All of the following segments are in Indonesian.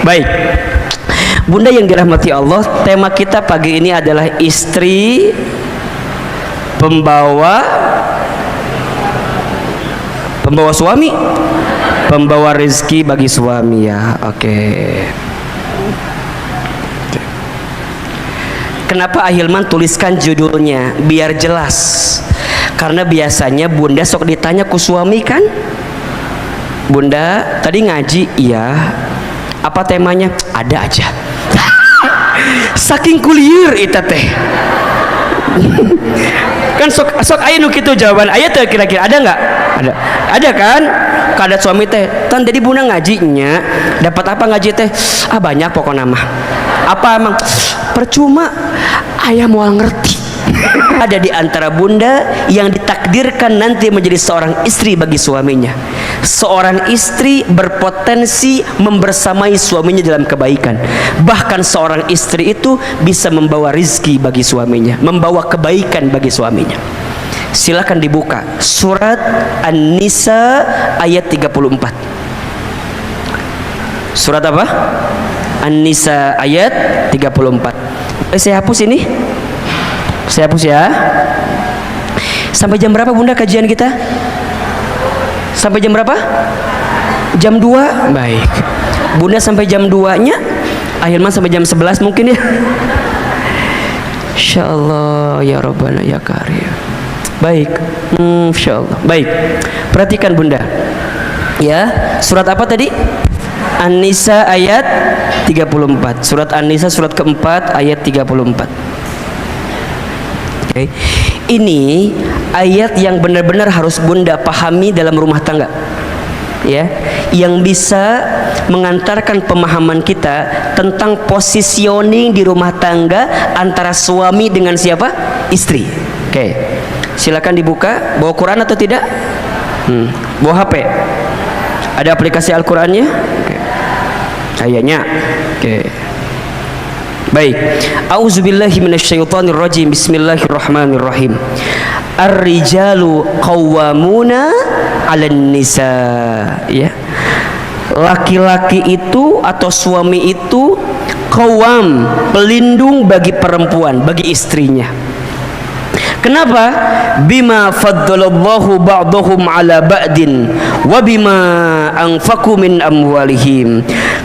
Baik, Bunda yang dirahmati Allah, tema kita pagi ini adalah istri pembawa suami, pembawa rezeki bagi suami ya. Oke. Kenapa Ahilman tuliskan judulnya biar jelas? Karena biasanya Bunda sok ditanya ku suami kan, Bunda tadi ngaji, iya. Apa temanya? Ada aja. Saking kulier eta teh. Kan sok aya nu kitu jawaban. Aya teh kira-kira ada enggak? Ada kan? Kada suami teh, tan jadi Bunda ngajinya dapat apa ngaji teh? Ah banyak pokoknya mah. Apa emang? Percuma aya moal ngerti. Ada di antara Bunda yang ditakdirkan nanti menjadi seorang istri bagi suaminya. Seorang istri berpotensi membersamai suaminya dalam kebaikan. Bahkan seorang istri itu bisa membawa rizki bagi suaminya, membawa kebaikan bagi suaminya. Silakan dibuka surat An-Nisa ayat 34. Surat apa? An-Nisa ayat 34. Saya hapus ini. Saya hapus ya. Sampai jam berapa Bunda kajian kita? Sampai jam berapa? Jam 2. Baik. Bunda sampai jam 2-nya. Ahilman sampai jam 11 mungkin ya. Insyaallah ya Rabbana ya Karim. Baik. Insyaallah. Baik. Perhatikan Bunda. Ya, surat apa tadi? An-Nisa ayat 34. Surat An-Nisa surat keempat ayat 34. Okay. Ini ayat yang benar-benar harus Bunda pahami dalam rumah tangga, ya, yang bisa mengantarkan pemahaman kita tentang positioning di rumah tangga antara suami dengan siapa? Istri. Oke, okay. Silakan dibuka. Bawa Quran atau tidak? Bawa HP? Ada aplikasi Al-Qurannya? Okay. Kayaknya. Oke. Okay. Baik. Auzubillahi minasyaitonirrajim. Bismillahirrahmanirrahim. Ar-rijalu qawwamuna 'alan nisa. Ya. Laki-laki itu atau suami itu qawwam, pelindung bagi perempuan, bagi istrinya. Kenapa? Bima faddalallahu ba'dahum 'ala ba'din wa bima anfaqu min amwalihim.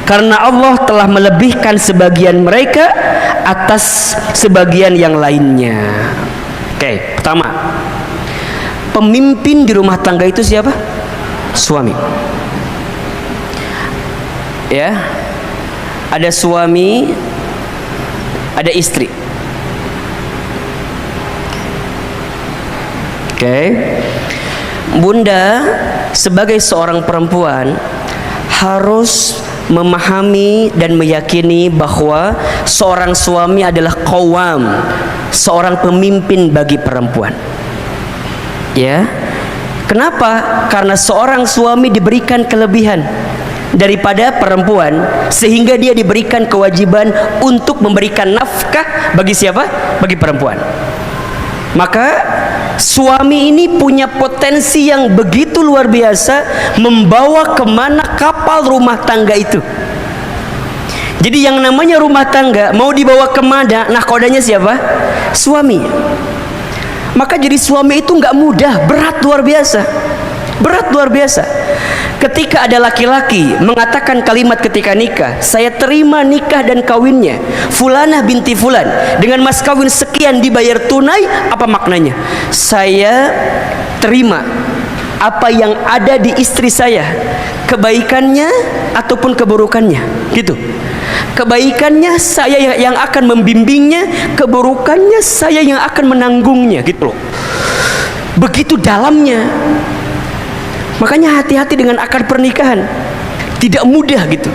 Karena Allah telah melebihkan sebagian mereka atas sebagian yang lainnya. Oke, pertama, pemimpin di rumah tangga itu siapa? Suami. Ya. Ada suami, ada istri. Oke. Bunda sebagai seorang perempuan harus memahami dan meyakini bahwa seorang suami adalah qawwam, seorang pemimpin bagi perempuan. Ya. Kenapa? Karena seorang suami diberikan kelebihan daripada perempuan, sehingga dia diberikan kewajiban untuk memberikan nafkah bagi siapa? Bagi perempuan. Maka suami ini punya potensi yang begitu luar biasa membawa kemana kapal rumah tangga itu. Jadi yang namanya rumah tangga mau dibawa kemana, nah kodanya siapa? Suami. Maka jadi suami itu nggak mudah, berat luar biasa. Berat luar biasa. Ketika ada laki-laki mengatakan kalimat ketika nikah, saya terima nikah dan kawinnya Fulanah binti Fulan dengan mas kawin sekian dibayar tunai, apa maknanya? Saya terima apa yang ada di istri saya, kebaikannya ataupun keburukannya, gitu. Kebaikannya saya yang akan membimbingnya, keburukannya saya yang akan menanggungnya, gitu loh. Begitu dalamnya. Makanya hati-hati dengan akad pernikahan, tidak mudah gitu.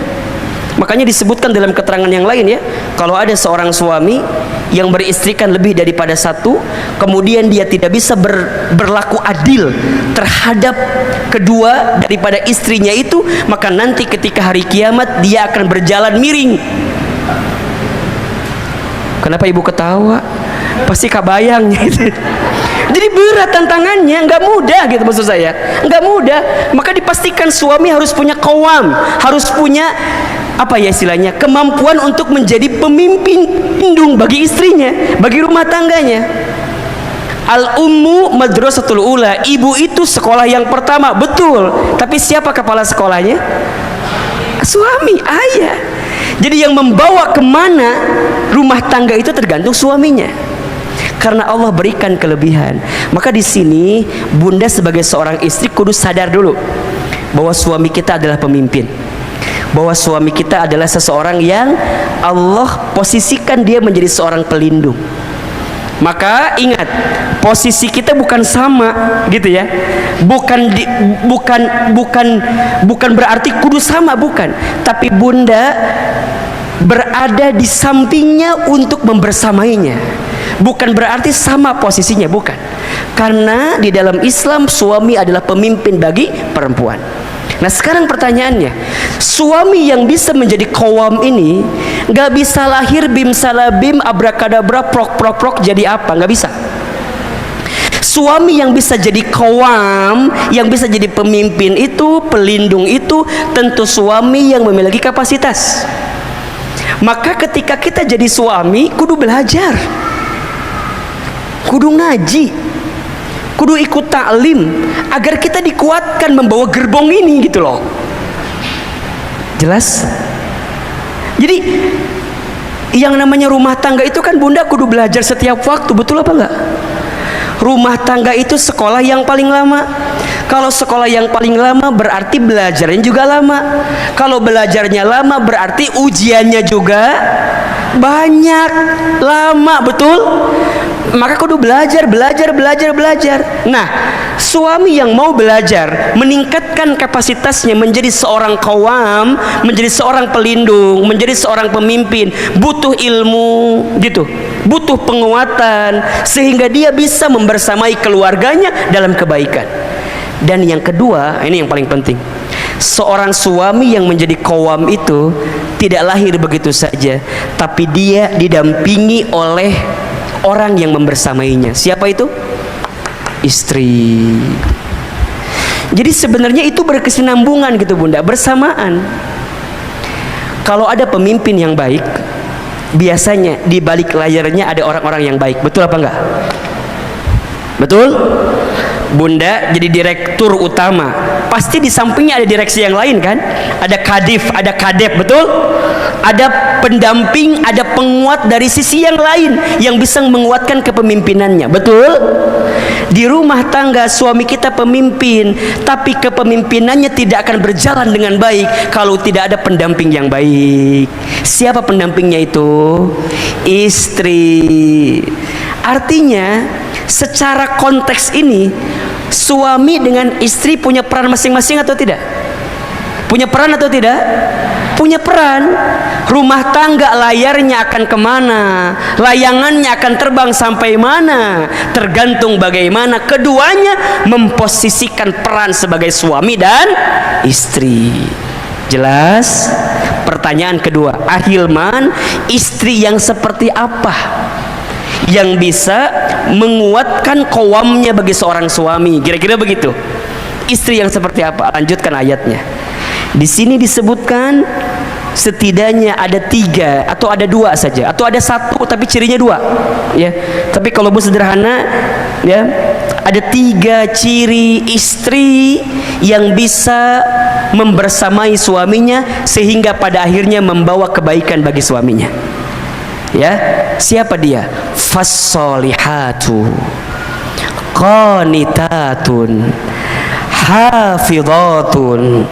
Makanya disebutkan dalam keterangan yang lain ya, kalau ada seorang suami yang beristrikan lebih daripada satu, kemudian dia tidak bisa berlaku adil terhadap kedua daripada istrinya itu, maka nanti ketika hari kiamat dia akan berjalan miring. Kenapa ibu ketawa? Pasti kabayang gitu. Jadi berat tantangannya, nggak mudah gitu maksud saya, nggak mudah. Maka dipastikan suami harus punya qawwam, harus punya apa ya istilahnya, kemampuan untuk menjadi pemimpin indung bagi istrinya, bagi rumah tangganya. Al-ummu madrasatul ula, ibu itu sekolah yang pertama, betul. Tapi siapa kepala sekolahnya? Suami, ayah. Jadi yang membawa kemana rumah tangga itu tergantung suaminya. Karena Allah berikan kelebihan. Maka di sini bunda sebagai seorang istri kudu sadar dulu bahwa suami kita adalah pemimpin, bahwa suami kita adalah seseorang yang Allah posisikan dia menjadi seorang pelindung. Maka ingat, posisi kita bukan sama gitu ya, bukan berarti kudu sama, bukan, tapi bunda berada di sampingnya untuk membersamainya, bukan berarti sama posisinya, bukan. Karena di dalam Islam suami adalah pemimpin bagi perempuan. Nah sekarang pertanyaannya, suami yang bisa menjadi qawam ini gak bisa lahir bim salabim abrakadabra prok prok prok jadi apa, gak bisa. Suami yang bisa jadi qawam, yang bisa jadi pemimpin itu, pelindung itu, tentu suami yang memiliki kapasitas. Maka ketika kita jadi suami, kudu belajar, kudu ngaji, kudu ikut taklim agar kita dikuatkan membawa gerbong ini gitu loh. Jelas? Jadi yang namanya rumah tangga itu kan bunda kudu belajar setiap waktu, betul apa enggak? Rumah tangga itu sekolah yang paling lama. Kalau sekolah yang paling lama berarti belajarnya juga lama. Kalau belajarnya lama berarti ujiannya juga banyak, lama, betul? Maka kudu belajar. Nah, suami yang mau belajar, meningkatkan kapasitasnya menjadi seorang qawam, menjadi seorang pelindung, menjadi seorang pemimpin, butuh ilmu gitu, butuh penguatan sehingga dia bisa membersamai keluarganya dalam kebaikan. Dan yang kedua, ini yang paling penting, seorang suami yang menjadi qawam itu tidak lahir begitu saja, tapi dia didampingi oleh orang yang membersamainya. Siapa itu? Istri. Jadi sebenarnya itu berkesinambungan gitu bunda, bersamaan. Kalau ada pemimpin yang baik, biasanya di balik layarnya ada orang-orang yang baik, betul apa enggak? Betul? Bunda jadi direktur utama, pasti di sampingnya ada direksi yang lain kan? Ada kadif, ada kadep, betul? Ada pendamping, ada penguat dari sisi yang lain yang bisa menguatkan kepemimpinannya, betul? Di rumah tangga suami kita pemimpin, tapi kepemimpinannya tidak akan berjalan dengan baik kalau tidak ada pendamping yang baik. Siapa pendampingnya itu? Istri. Artinya secara konteks ini suami dengan istri punya peran masing-masing atau tidak? Punya peran atau tidak? Punya peran. Rumah tangga layarnya akan kemana, layangannya akan terbang sampai mana, tergantung bagaimana keduanya memposisikan peran sebagai suami dan istri. Jelas? Pertanyaan kedua, Ahilman, istri yang seperti apa yang bisa menguatkan qawamnya bagi seorang suami? Kira-kira begitu. Istri yang seperti apa? Lanjutkan ayatnya. Di sini disebutkan setidaknya ada 3 atau ada 2 saja, atau ada 1 tapi cirinya 2 ya. Tapi kalau sederhana ya, ada 3 ciri istri yang bisa membersamai suaminya sehingga pada akhirnya membawa kebaikan bagi suaminya. Ya, siapa dia? Fassolihatu qanitatun hafidhatun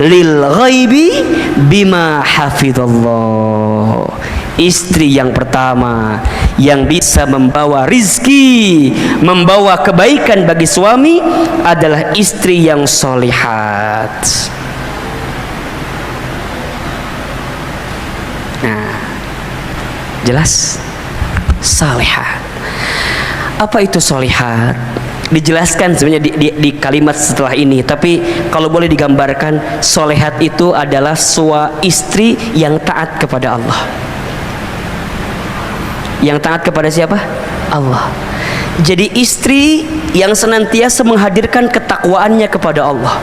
lil ghaibi bima hafidhallah. Istri yang pertama yang bisa membawa rizki, membawa kebaikan bagi suami adalah istri yang solihat. Nah, jelas? Solihat. Apa itu solihat? Dijelaskan sebenarnya di kalimat setelah ini, tapi kalau boleh digambarkan, solehat itu adalah istri yang taat kepada Allah. Yang taat kepada siapa? Allah. Jadi istri yang senantiasa menghadirkan ketakwaannya kepada Allah,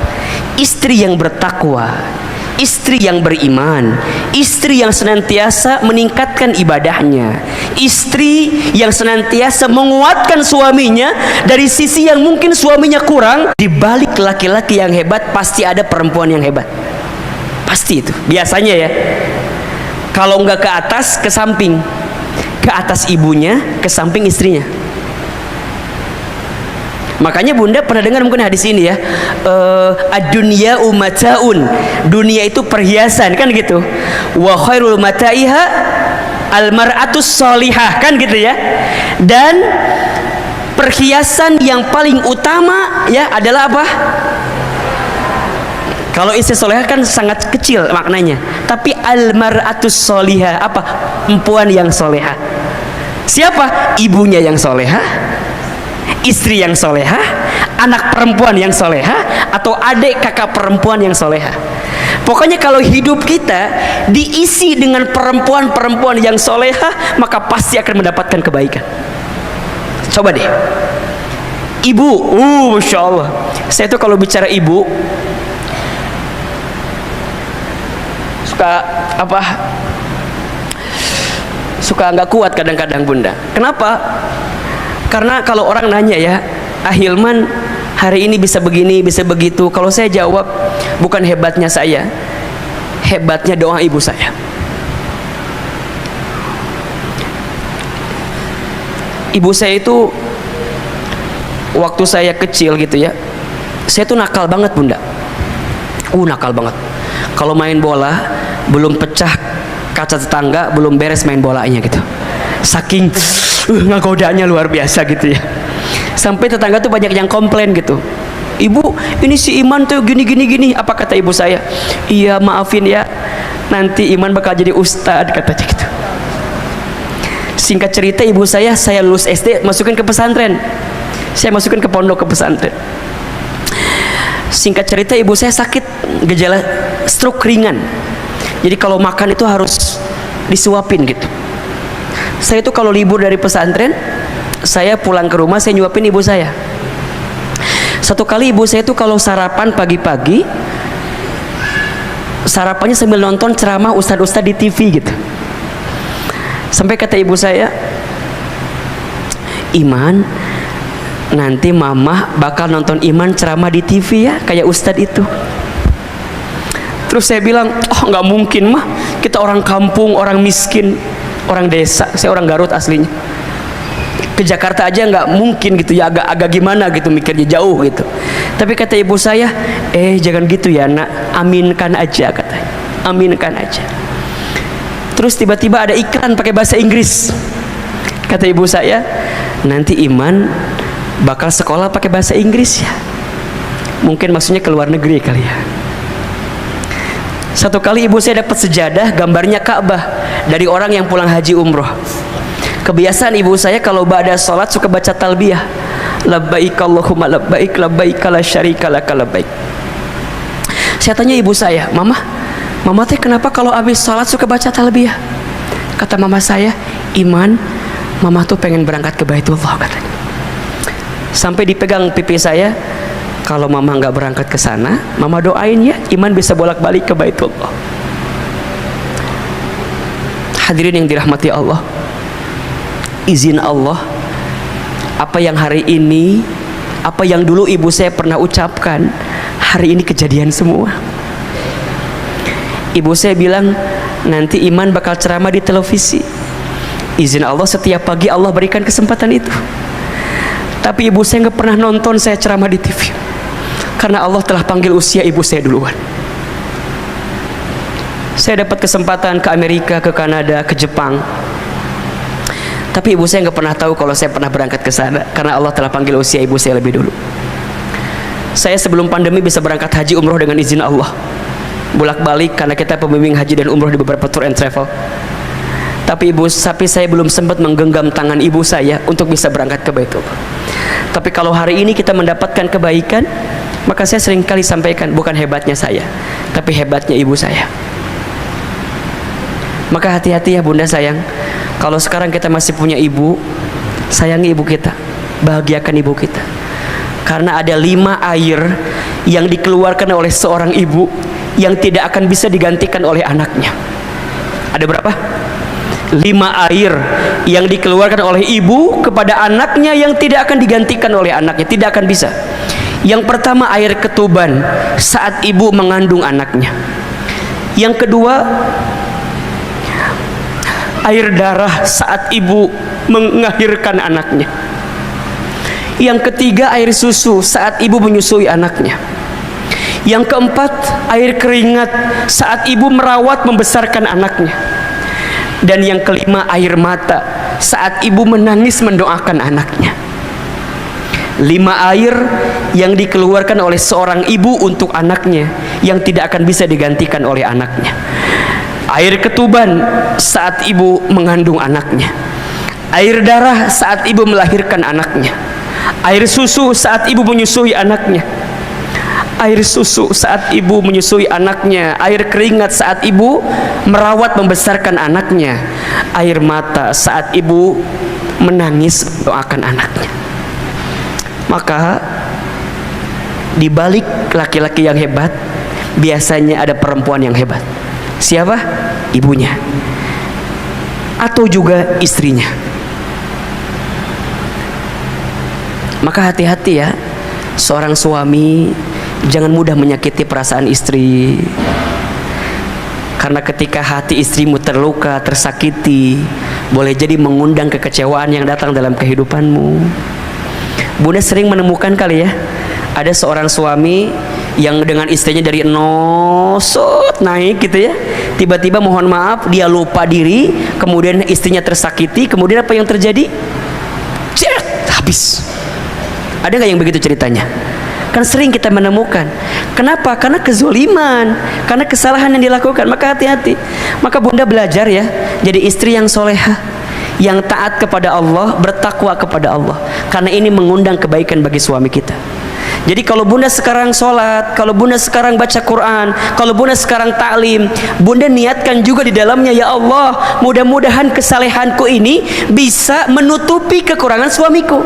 istri yang bertakwa, istri yang beriman, istri yang senantiasa meningkatkan ibadahnya, istri yang senantiasa menguatkan suaminya dari sisi yang mungkin suaminya kurang. Di balik laki-laki yang hebat pasti ada perempuan yang hebat, pasti itu biasanya ya. Kalau nggak ke atas, ke samping, ke atas ibunya, ke samping istrinya. Makanya bunda pernah dengar mungkin hadis ini ya, ad-dunya umataun, dunia itu perhiasan kan gitu, wa khairul mataiha al-mar'atus sholihah kan gitu ya. Dan perhiasan yang paling utama ya adalah apa? Kalau istri solehah kan sangat kecil maknanya, tapi al-mar'atus sholihah apa? Perempuan yang solehah. Siapa? Ibunya yang solehah, istri yang solehah, anak perempuan yang solehah, atau adik kakak perempuan yang solehah. Pokoknya kalau hidup kita diisi dengan perempuan-perempuan yang solehah, maka pasti akan mendapatkan kebaikan. Coba deh, ibu, masya Allah, saya tuh kalau bicara ibu suka apa? Suka nggak kuat kadang-kadang bunda. Kenapa? Karena kalau orang nanya ya, Hilman hari ini bisa begini, bisa begitu. Kalau saya jawab, bukan hebatnya saya, hebatnya doa ibu saya. Ibu saya itu waktu saya kecil gitu ya, saya tuh nakal banget bunda. Nakal banget. Kalau main bola, belum pecah kaca tetangga, belum beres main bolanya gitu. Saking ngagodanya luar biasa gitu ya. Sampai tetangga tuh banyak yang komplain gitu. Ibu, ini si Iman tuh gini. Apa kata ibu saya? Iya maafin ya, nanti Iman bakal jadi ustadz katanya gitu. Singkat cerita ibu saya lulus SD masukin ke pesantren. Saya masukin ke pondok ke pesantren. Singkat cerita ibu saya sakit gejala stroke ringan. Jadi kalau makan itu harus disuapin gitu. Saya itu kalau libur dari pesantren, saya pulang ke rumah, saya nyuapin ibu saya. Satu kali ibu saya itu kalau sarapan pagi-pagi, sarapannya sambil nonton ceramah ustadz-ustadz di TV gitu. Sampai kata ibu saya, Iman, nanti mama bakal nonton Iman ceramah di TV ya, kayak ustadz itu. Terus saya bilang, nggak mungkin mah, kita orang kampung, orang miskin, orang desa. Saya orang Garut aslinya. Ke Jakarta aja nggak mungkin gitu ya, agak gimana gitu mikirnya, jauh gitu. Tapi kata ibu saya, jangan gitu ya nak, aminkan aja katanya, aminkan aja. Terus tiba-tiba ada iklan pakai bahasa Inggris. Kata ibu saya, nanti Iman bakal sekolah pakai bahasa Inggris ya. Mungkin maksudnya ke luar negeri kali ya. Satu kali ibu saya dapat sejadah gambarnya Ka'bah dari orang yang pulang haji umroh. Kebiasaan ibu saya kalau ba'da sholat suka baca talbiyah, labbaik Allahumma labbaik, labbaik la syarika lak labbaik. Saya tanya ibu saya, mama teh kenapa kalau habis sholat suka baca talbiyah? Kata mama saya, Iman, mama tuh pengen berangkat ke Baitullah katanya. Sampai dipegang pipi saya, kalau mama nggak berangkat ke sana, mama doain ya Iman bisa bolak-balik ke Baitullah. Hadirin yang dirahmati Allah, izin Allah, apa yang hari ini, apa yang dulu ibu saya pernah ucapkan, hari ini kejadian semua. Ibu saya bilang nanti Iman bakal ceramah di televisi. Izin Allah setiap pagi Allah berikan kesempatan itu. Tapi ibu saya nggak pernah nonton saya ceramah di TV, karena Allah telah panggil usia ibu saya duluan. Saya dapat kesempatan ke Amerika, ke Kanada, ke Jepang. Tapi ibu saya nggak pernah tahu kalau saya pernah berangkat ke sana, karena Allah telah panggil usia ibu saya lebih dulu. Saya sebelum pandemi bisa berangkat haji umroh dengan izin Allah, bolak-balik karena kita pembimbing haji dan umroh di beberapa tour and travel. Tapi saya belum sempat menggenggam tangan ibu saya untuk bisa berangkat ke Baitullah. Tapi kalau hari ini kita mendapatkan kebaikan, maka saya sering kali sampaikan, bukan hebatnya saya, tapi hebatnya ibu saya. Maka hati-hati ya bunda sayang, kalau sekarang kita masih punya ibu, sayangi ibu kita, bahagiakan ibu kita. Karena ada 5 air yang dikeluarkan oleh seorang ibu yang tidak akan bisa digantikan oleh anaknya. Ada berapa? 5 air yang dikeluarkan oleh ibu kepada anaknya yang tidak akan digantikan oleh anaknya, tidak akan bisa. Yang pertama, air ketuban saat ibu mengandung anaknya. Yang kedua, air darah saat ibu melahirkan anaknya. Yang ketiga, air susu saat ibu menyusui anaknya. Yang keempat, air keringat saat ibu merawat membesarkan anaknya. Dan yang kelima, air mata saat ibu menangis mendoakan anaknya. 5 air yang dikeluarkan oleh seorang ibu untuk anaknya yang tidak akan bisa digantikan oleh anaknya. Air ketuban saat ibu mengandung anaknya. Air darah saat ibu melahirkan anaknya. Air susu saat ibu menyusui anaknya. Air susu saat ibu menyusui anaknya. Air keringat saat ibu merawat membesarkan anaknya. Air mata saat ibu menangis doakan anaknya. Maka di balik laki-laki yang hebat biasanya ada perempuan yang hebat. Siapa? Ibunya atau juga istrinya. Maka hati-hati ya, seorang suami jangan mudah menyakiti perasaan istri. Karena ketika hati istrimu terluka, tersakiti, boleh jadi mengundang kekecewaan yang datang dalam kehidupanmu. Bunda sering menemukan kali ya, ada seorang suami yang dengan istrinya dari nosot naik gitu ya, tiba-tiba mohon maaf dia lupa diri, kemudian istrinya tersakiti, kemudian apa yang terjadi? Cet, habis. Ada nggak yang begitu ceritanya? Kan sering kita menemukan. Kenapa? Karena kezoliman, karena kesalahan yang dilakukan. Maka hati-hati. Maka Bunda belajar ya, jadi istri yang solehah, yang taat kepada Allah, bertakwa kepada Allah. Karena ini mengundang kebaikan bagi suami kita. Jadi kalau Bunda sekarang sholat, kalau Bunda sekarang baca Quran, kalau Bunda sekarang taklim, Bunda niatkan juga di dalamnya, ya Allah, mudah-mudahan kesalehanku ini bisa menutupi kekurangan suamiku.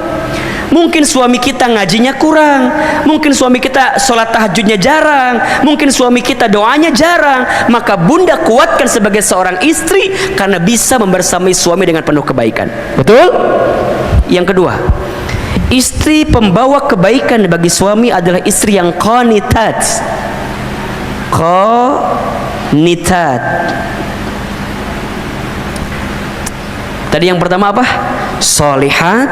Mungkin suami kita ngajinya kurang, mungkin suami kita sholat tahajudnya jarang, mungkin suami kita doanya jarang. Maka Bunda kuatkan sebagai seorang istri karena bisa membersamai suami dengan penuh kebaikan. Betul? Yang kedua, istri pembawa kebaikan bagi suami adalah istri yang qanitat. Qanitat. Tadi yang pertama apa? Solihat.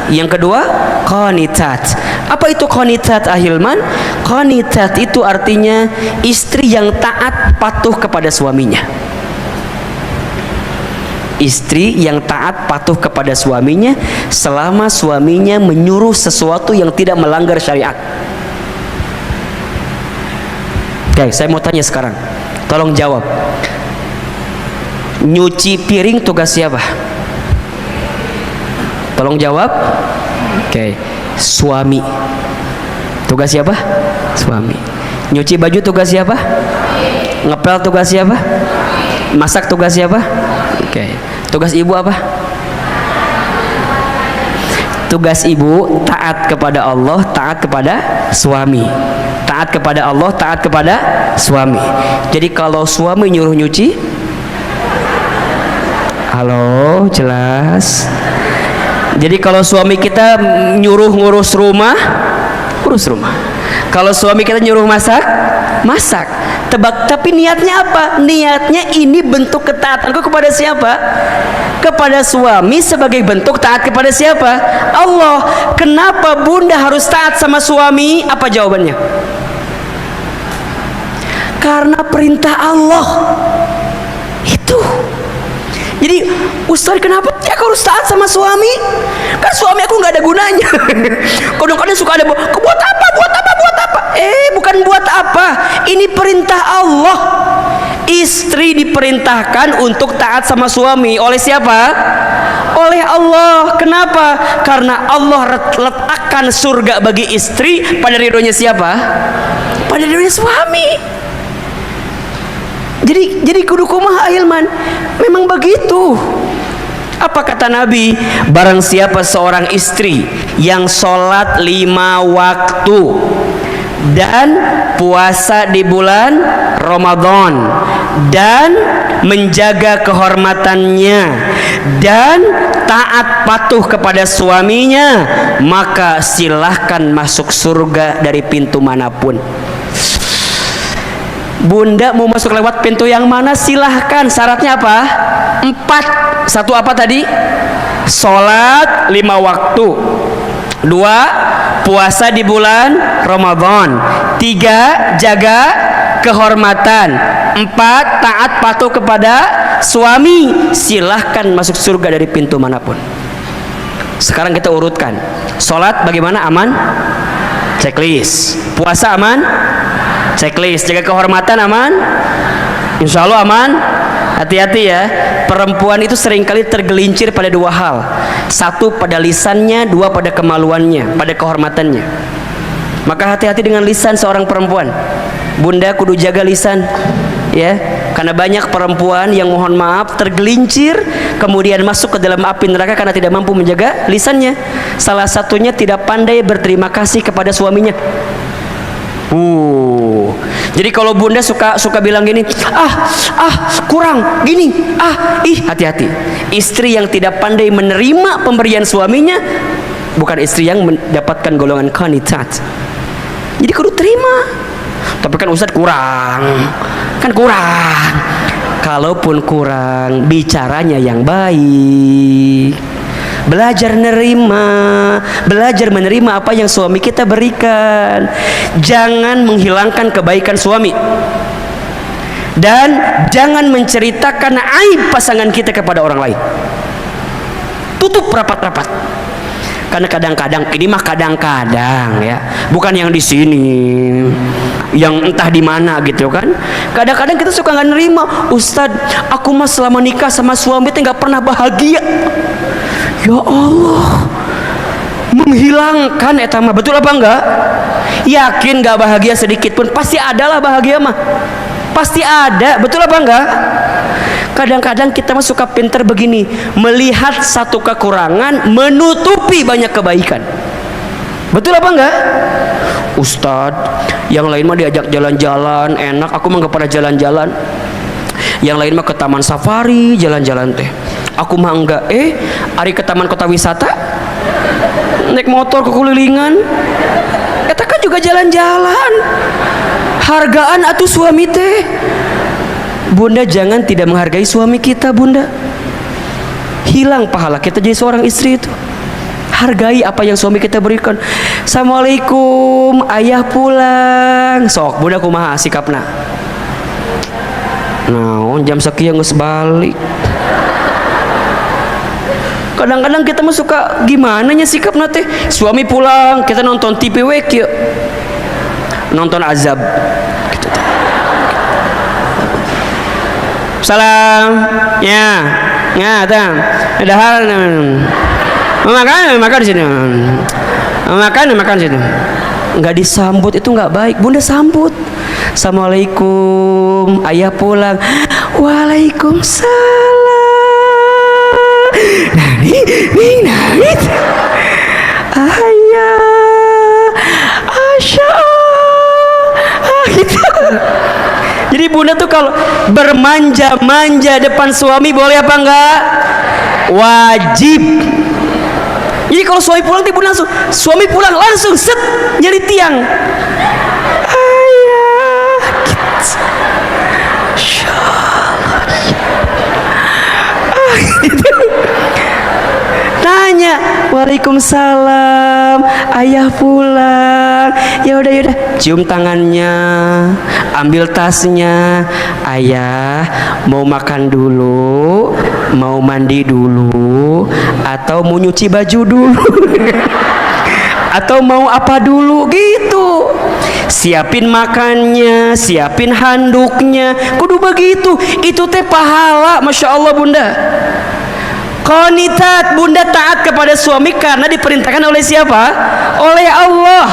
Yang kedua qanitat. Apa itu qanitat, Ahilman? Qanitat itu artinya istri yang taat patuh kepada suaminya. Istri yang taat patuh kepada suaminya selama suaminya menyuruh sesuatu yang tidak melanggar syariat. Oke, saya mau tanya sekarang, tolong jawab. Nyuci piring tugas siapa? Tolong jawab. Oke, suami. Tugas siapa? Suami. Nyuci baju tugas siapa? Ngepel tugas siapa? Masak tugas siapa? Oke. Tugas ibu apa? Tugas ibu taat kepada Allah, taat kepada suami. Taat kepada Allah, taat kepada suami. Jadi kalau suami nyuruh nyuci, halo, jelas. Jadi kalau suami kita nyuruh ngurus rumah, urus rumah. Kalau suami kita nyuruh masak, masak. Tebak, tapi niatnya apa? Niatnya ini bentuk ketaatanku kepada siapa? Kepada suami sebagai bentuk taat kepada siapa? Allah. Kenapa Bunda harus taat sama suami? Apa jawabannya? Karena perintah Allah. Itu. Jadi, Ustaz, kenapa aku harus taat sama suami? Kan suami aku nggak ada gunanya. Kadang-kadang suka ada, buat apa? Buat apa? Buat apa? Bukan buat apa. Ini perintah Allah. Istri diperintahkan untuk taat sama suami. Oleh siapa? Oleh Allah. Kenapa? Karena Allah letakkan surga bagi istri pada ridhonya siapa? Pada ridhonya suami. Jadi kudu kumaha, Ahilman? Memang begitu. Apa kata Nabi? Barang siapa seorang istri yang sholat 5 waktu dan puasa di bulan Ramadan dan menjaga kehormatannya dan taat patuh kepada suaminya, maka silahkan masuk surga dari pintu manapun. Bunda mau masuk lewat pintu yang mana silahkan. Syaratnya apa? 4. Satu apa tadi? Sholat 5 waktu. 2. Puasa di bulan Ramadan. 3. Jaga kehormatan. 4. Taat patuh kepada suami. Silahkan masuk surga dari pintu manapun. Sekarang kita urutkan. Sholat bagaimana? Aman? Checklist. Puasa aman? Checklist. Jaga kehormatan aman? Insya Allah aman. Hati-hati ya, perempuan itu seringkali tergelincir pada 2 hal. 1 pada lisannya, 2 pada kemaluannya, pada kehormatannya. Maka hati-hati dengan lisan seorang perempuan. Bunda kudu jaga lisan ya, karena banyak perempuan yang mohon maaf tergelincir kemudian masuk ke dalam api neraka karena tidak mampu menjaga lisannya. Salah satunya tidak pandai berterima kasih kepada suaminya. Jadi kalau bunda suka bilang gini, kurang gini, hati-hati. Istri yang tidak pandai menerima pemberian suaminya bukan istri yang mendapatkan golongan qanitat. Jadi kudu terima. Tapi kan Ustadz kurang. Kalaupun kurang, bicaranya yang baik. Belajar menerima apa yang suami kita berikan. Jangan menghilangkan kebaikan suami. Dan jangan menceritakan aib pasangan kita kepada orang lain. Tutup rapat-rapat. Karena kadang-kadang, ini mah kadang-kadang ya, bukan yang di sini, yang entah di mana gitu kan. Kadang-kadang kita suka nggak nerima, Ustadz, aku mah selama nikah sama suami teh nggak pernah bahagia. Ya Allah, menghilangkan etama, betul apa enggak? Yakin nggak bahagia sedikit pun? Pasti adalah bahagia mah, pasti ada, betul apa enggak? Kadang-kadang kita mah suka pinter begini, melihat satu kekurangan menutupi banyak kebaikan. Betul apa enggak? Ustadz, yang lain mah diajak jalan-jalan enak, aku mah nggak pernah jalan-jalan. Yang lain mah ke taman safari jalan-jalan teh, aku mah enggak. Ari ke taman kota wisata naik motor kekulilingan, eta kan juga jalan-jalan. Hargaan atuh suami teh. Bunda jangan tidak menghargai suami kita, bunda. Hilang pahala kita jadi seorang istri itu. Hargai apa yang suami kita berikan. Assalamualaikum, ayah pulang. Sok, bunda kumaha sikapna? Nah, jam sekian geus balik. Kadang-kadang kita mah suka gimana nya sikapna teh. Suami pulang, kita nonton TV we kieu. Nonton azab. Salam, ya, tang, ada hal, makan di sini, makan di sini, nggak disambut itu nggak baik. Bunda sambut, assalamualaikum, ayah pulang, waalaikumsalam, nani, ayah, asya, gitu. Jadi bunda tuh kalau bermanja-manja depan suami boleh apa enggak? Wajib. Jadi kalau suami pulang tiba langsung, suami pulang langsung set nyari tiang. Ayah, gitu. Nanya, waalaikumsalam, ayah pulang. Ya udah, cium tangannya, ambil tasnya. Ayah mau makan dulu, mau mandi dulu, atau mau nyuci baju dulu, atau mau apa dulu gitu. Siapin makannya, siapin handuknya, kudu begitu. Itu teh pahala, masya Allah bunda. Qanitat, bunda taat kepada suami karena diperintahkan oleh siapa? Oleh Allah.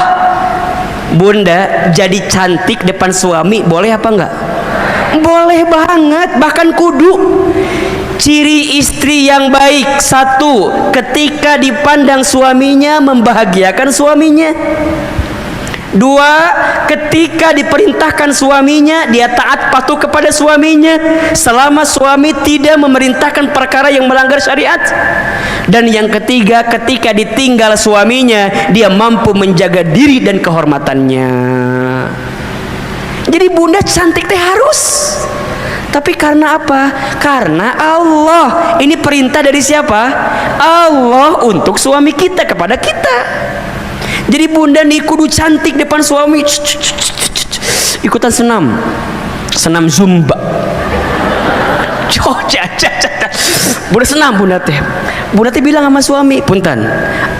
Bunda jadi cantik depan suami boleh apa enggak? Boleh banget, bahkan kudu. Ciri istri yang baik, 1, ketika dipandang suaminya membahagiakan suaminya. Dua, ketika diperintahkan suaminya, dia taat patuh kepada suaminya selama suami tidak memerintahkan perkara yang melanggar syariat. Dan yang ketiga, ketika ditinggal suaminya, dia mampu menjaga diri dan kehormatannya. Jadi bunda cantik teh harus. Tapi karena apa? Karena Allah. Ini perintah dari siapa? Allah untuk suami kita, kepada kita. Jadi bunda nih kudu cantik depan suami. Ikutan senam zumba. Bunda senam bunda teh bilang sama suami, punten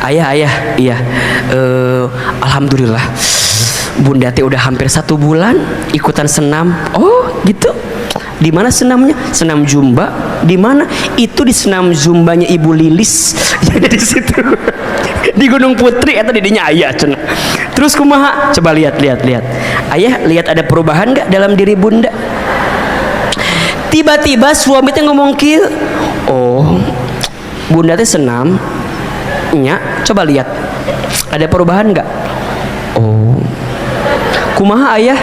ayah iya, alhamdulillah bunda teh udah hampir 1 bulan ikutan senam. Oh gitu. Di mana senamnya? Senam zumba. Di mana? Itu di senam zumbanya Ibu Lilis. Jadi di situ. Di Gunung Putri atau di dinya ayah cenah. Terus kumaha? Coba lihat. Ayah lihat ada perubahan enggak dalam diri bunda? Tiba-tiba suami teh ngomong kieu. Oh, bunda teh senam. Nya, coba lihat. Ada perubahan enggak? Oh. Kumaha ayah?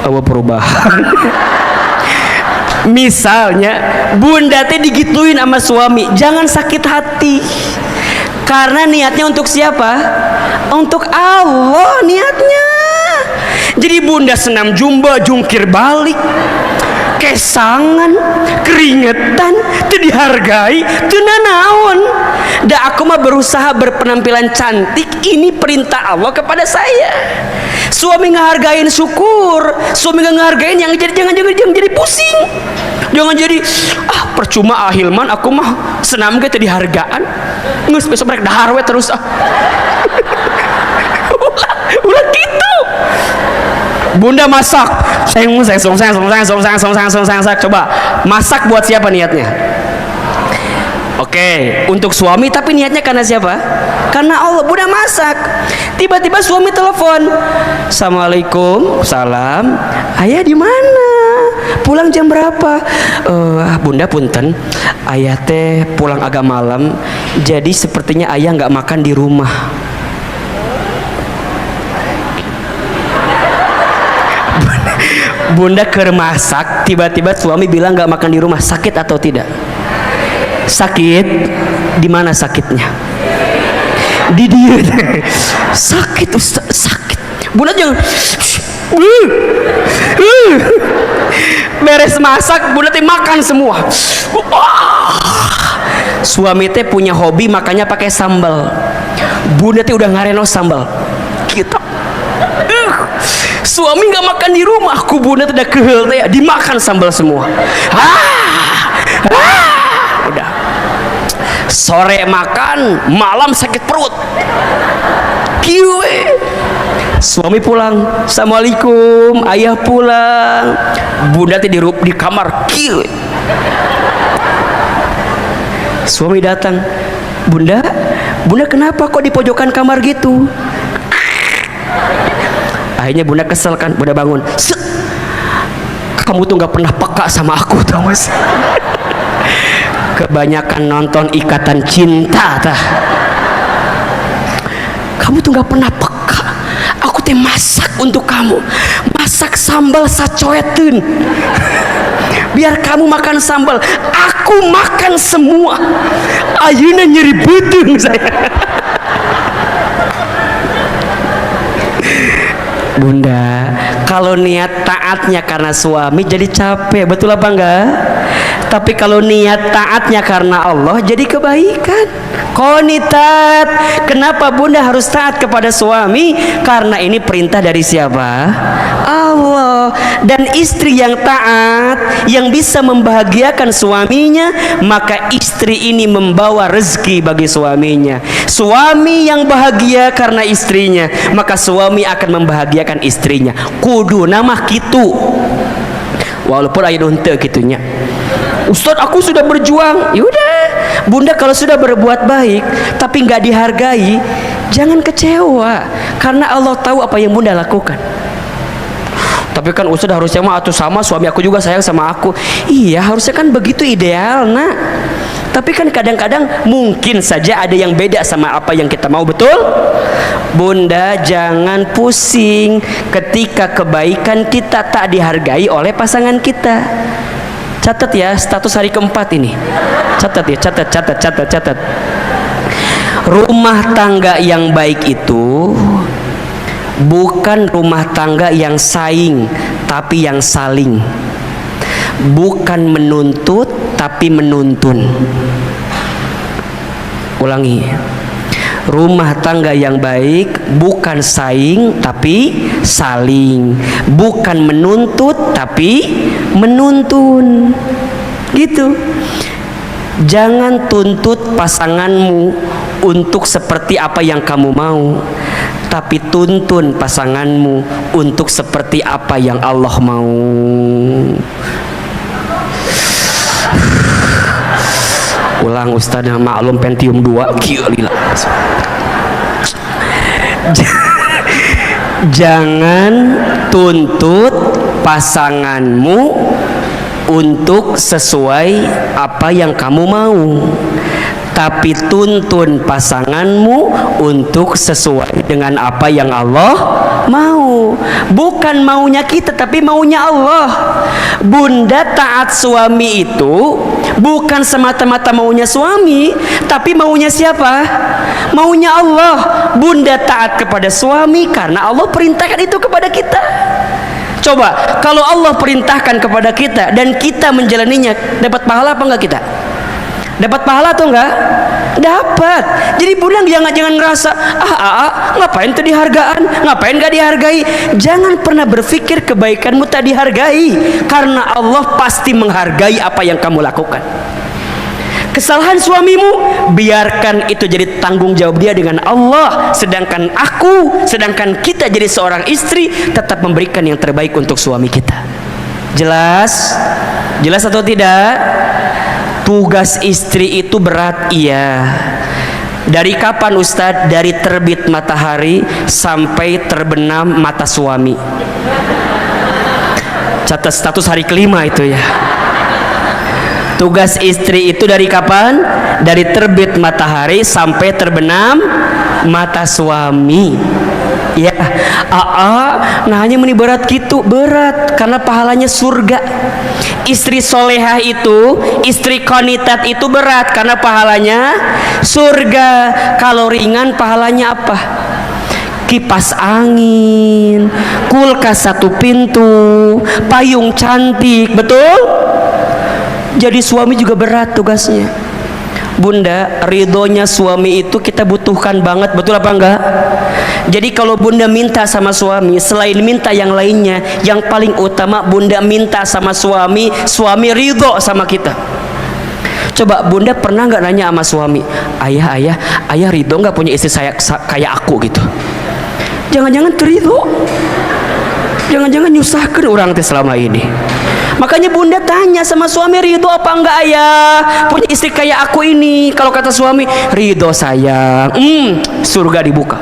Awa perubahan. Misalnya bunda teh digituin sama suami, jangan sakit hati. Karena niatnya untuk siapa? Untuk Allah niatnya. Jadi bunda senam zumba, jungkir balik, kesangan, keringetan, teu dihargai, teu nanaon. Da aku mah berusaha berpenampilan cantik, ini perintah Allah kepada saya. Suami ngehargain syukur, suami ngehargain yang jangan jadi pusing. Jangan jadi percuma Hilman aku mah senam ge teu dihargaan. Geus besok rek dahar we terus ulah gitu. Bunda masak, coba masak buat siapa niatnya? Oke, untuk suami, tapi niatnya karena siapa? Karena Allah. Bunda masak, tiba-tiba suami telepon, assalamualaikum, salam, ayah di mana? Pulang jam berapa? Bunda punten, ayah teh pulang agak malam, jadi sepertinya ayah nggak makan di rumah. Bunda keur masak, tiba-tiba suami bilang nggak makan di rumah. Sakit atau tidak? Sakit. Di mana sakitnya? Di dia. Sakit Ustaz, sakit. Bunda jangan. Beres masak, bunda teh makan semua. Suami teh punya hobi makannya pakai sambal. Bunda teh udah ngareno sambal. Kita suami nggak makan di rumah, ku bunda teh udah kehel teh dimakan sambal semua. Udah. Sore makan, malam sakit perut. Kiwe. Suami pulang, assalamualaikum, ayah pulang. Bunda teh di kamar, kiwe. Suami datang, bunda kenapa kok di pojokan kamar gitu? Akhirnya bunda kesel kan, bunda bangun. Kamu tuh nggak pernah peka sama aku, tau mas? Kebanyakan nonton Ikatan Cinta, tah. Kamu tuh nggak pernah peka. Aku teh masak untuk kamu, masak sambal sacoeteun. Biar kamu makan sambal, aku makan semua. Ayeuna nyeri beuteung saya. Bunda, kalau niat taatnya karena suami jadi capek, betul apa enggak? Tapi kalau niat taatnya karena Allah jadi kebaikan. Qanitat. Kenapa bunda harus taat kepada suami? Karena ini perintah dari siapa? Allah. Dan istri yang taat, yang bisa membahagiakan suaminya, maka istri ini membawa rezeki bagi suaminya. Suami yang bahagia karena istrinya, maka suami akan membahagiakan istrinya. Kudu nama kitu. Walaupun aya nu henteu kitunya. Ustaz, aku sudah berjuang. Yaudah, bunda kalau sudah berbuat baik tapi nggak dihargai, jangan kecewa, karena Allah tahu apa yang bunda lakukan. Tapi kan Ustaz harusnya mah atuh sama suami aku juga sayang sama aku. Iya, harusnya kan begitu ideal, nak. Tapi kan kadang-kadang mungkin saja ada yang beda sama apa yang kita mau, betul? Bunda jangan pusing ketika kebaikan kita tak dihargai oleh pasangan kita. Catat ya, status hari keempat ini. Catat ya, catat. Rumah tangga yang baik itu bukan rumah tangga yang saing, tapi yang saling. Bukan menuntut, tapi menuntun. Ulangi. Rumah tangga yang baik bukan saing, tapi saling. Bukan menuntut, tapi menuntun. Gitu. Jangan tuntut pasanganmu untuk seperti apa yang kamu mau, tapi tuntun pasanganmu untuk seperti apa yang Allah mau. Ulang Ustaz, maklum Pentium 2 gila. Jangan tuntut pasanganmu untuk sesuai apa yang kamu mau, tapi tuntun pasanganmu untuk sesuai dengan apa yang Allah mau. Bukan maunya kita, tapi maunya Allah. Bunda taat suami itu bukan semata-mata maunya suami, tapi maunya siapa? Maunya Allah. Bunda taat kepada suami karena Allah perintahkan itu kepada kita. Coba kalau Allah perintahkan kepada kita dan kita menjalaninya, dapat pahala apa enggak kita? Dapat pahala atau enggak? Dapat. Jadi bunda jangan ngerasa ngapain tuh dihargaan, ngapain gak dihargai. Jangan pernah berpikir kebaikanmu tak dihargai, karena Allah pasti menghargai apa yang kamu lakukan. Kesalahan suamimu, biarkan itu jadi tanggung jawab dia dengan Allah. Sedangkan kita jadi seorang istri, tetap memberikan yang terbaik untuk suami kita. Jelas? Jelas atau tidak? Tugas istri itu berat, iya. Dari kapan Ustadz? Dari terbit matahari sampai terbenam mata suami. Catat status hari kelima itu ya. Tugas istri itu dari kapan? Dari terbit matahari sampai terbenam mata suami. Ya, nah hanya meni berat gitu, berat karena pahalanya surga. Istri solehah itu, istri qanitat itu berat karena pahalanya surga. Kalau ringan pahalanya apa? Kipas angin, kulkas satu pintu, payung cantik, betul? Jadi suami juga berat tugasnya. Bunda, ridhonya suami itu kita butuhkan banget, betul apa enggak? Jadi kalau bunda minta sama suami, selain minta yang lainnya, yang paling utama bunda minta sama suami, suami ridho sama kita. Coba bunda pernah nggak nanya sama suami, ayah ridho nggak punya istri saya kayak aku gitu? Jangan-jangan ridho, jangan-jangan nyusahkan orang teh selama ini. Makanya bunda tanya sama suami, ridho apa enggak ayah punya istri kayak aku ini? Kalau kata suami, ridho sayang, surga dibuka.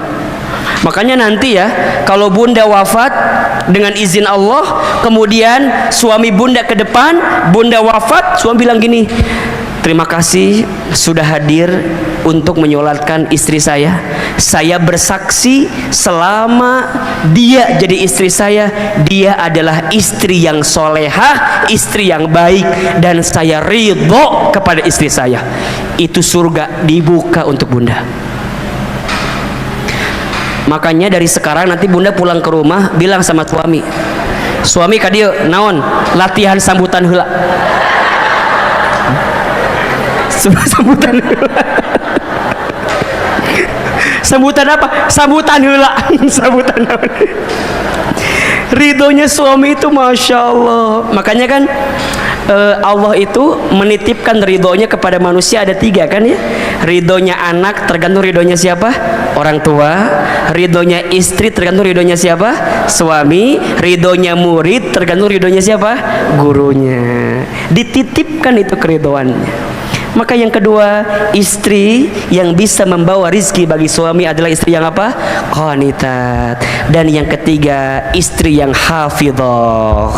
Makanya nanti ya, kalau bunda wafat dengan izin Allah, kemudian suami bunda ke depan, bunda wafat, suami bilang gini, terima kasih sudah hadir untuk menyolatkan istri saya. Saya bersaksi selama dia jadi istri saya, dia adalah istri yang solehah, istri yang baik, dan saya ridho kepada istri saya. Itu surga dibuka untuk bunda. Makanya dari sekarang nanti bunda pulang ke rumah, bilang sama suami, suami kadieu naon latihan sambutan heula. Sambutan heula. Sambutan apa? Sambutan heula. Sambutan naon? Ridhonya suami itu masya Allah. Makanya kan Allah itu menitipkan ridhonya kepada manusia ada 3 kan ya. Ridhonya anak tergantung ridhonya siapa? Orang tua. Ridhonya istri tergantung ridhonya siapa? Suami. Ridhonya murid tergantung ridhonya siapa? Gurunya. Dititipkan itu keridhoannya. Maka yang kedua, istri yang bisa membawa rizki bagi suami adalah istri yang apa? Qanitat. Dan yang ketiga, istri yang hafidhah.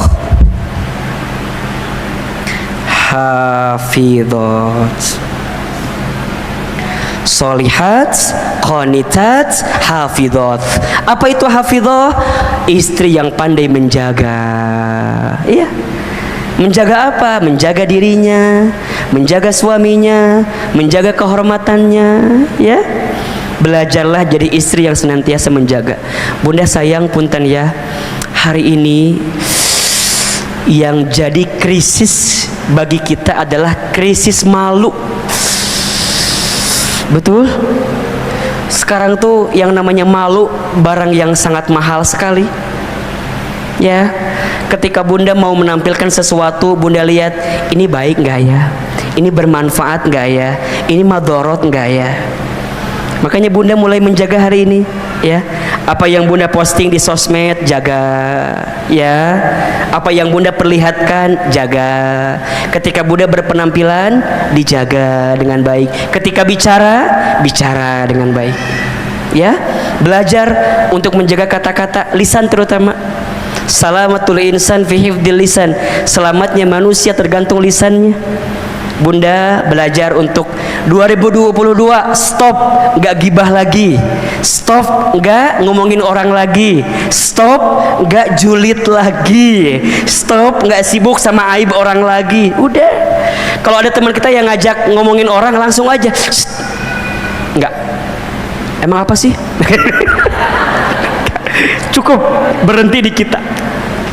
Hafidhat. Solihat, qanitat, hafidhat. Apa itu hafidhah? Istri yang pandai menjaga. Iya. Menjaga apa? Menjaga dirinya, menjaga suaminya, menjaga kehormatannya, ya. Belajarlah jadi istri yang senantiasa menjaga. Bunda sayang punten ya, hari ini yang jadi krisis bagi kita adalah krisis malu. Betul? Sekarang tuh yang namanya malu barang yang sangat mahal sekali. Ya, ketika bunda mau menampilkan sesuatu, bunda lihat ini baik nggak ya, ini bermanfaat nggak ya, ini madorot nggak ya. Makanya bunda mulai menjaga hari ini, ya. Apa yang bunda posting di sosmed, jaga, ya. Apa yang bunda perlihatkan, jaga. Ketika bunda berpenampilan, dijaga dengan baik. Ketika bicara, bicara dengan baik, ya. Belajar untuk menjaga kata-kata, lisan terutama. Salamatul insan fi hifdzil lisan. Selamatnya manusia tergantung lisannya. Bunda belajar untuk 2022 stop nggak gibah lagi, stop nggak ngomongin orang lagi, stop nggak julid lagi, stop nggak sibuk sama aib orang lagi. Udah, kalau ada teman kita yang ngajak ngomongin orang langsung aja nggak, emang apa sih? Cukup berhenti di kita.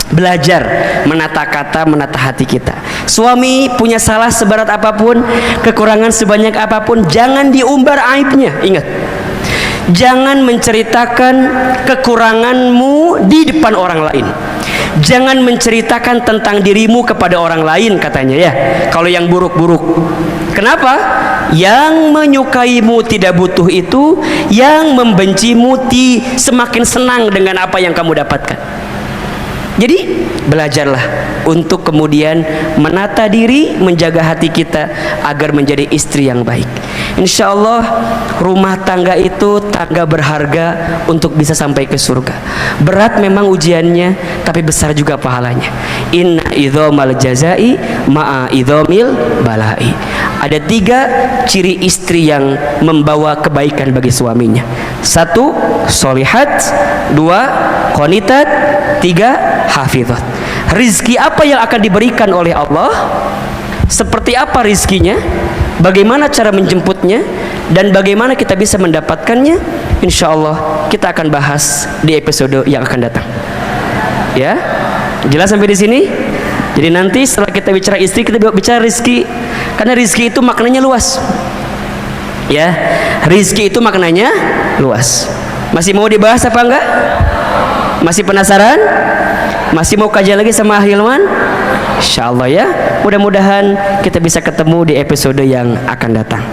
Belajar menata kata, menata hati kita. Suami punya salah seberat apapun, kekurangan sebanyak apapun, jangan diumbar aibnya. Ingat, jangan menceritakan kekuranganmu di depan orang lain. Jangan menceritakan tentang dirimu kepada orang lain, katanya ya. Kalau yang buruk-buruk. Kenapa? Yang menyukaimu tidak butuh itu, yang membencimu semakin senang dengan apa yang kamu dapatkan. Jadi belajarlah untuk kemudian menata diri, menjaga hati kita agar menjadi istri yang baik. Insya Allah rumah tangga itu tangga berharga untuk bisa sampai ke surga. Berat memang ujiannya, tapi besar juga pahalanya. Inna idhomal jazai ma'a idhomil balai. Ada 3 ciri istri yang membawa kebaikan bagi suaminya. 1, solihat. 2, qanitat. 3, hafidhat. Rizki apa yang akan diberikan oleh Allah? Seperti apa rizkinya? Bagaimana cara menjemputnya? Dan bagaimana kita bisa mendapatkannya? Insya Allah kita akan bahas di episode yang akan datang. Ya, jelas sampai di sini? Jadi nanti setelah kita bicara istri, kita bicara rizki. Karena rizki itu maknanya luas. Ya, rizki itu maknanya luas. Masih mau dibahas apa enggak? Masih penasaran? Masih mau kajian lagi sama Hilman? Insya Allah ya. Mudah-mudahan kita bisa ketemu di episode yang akan datang.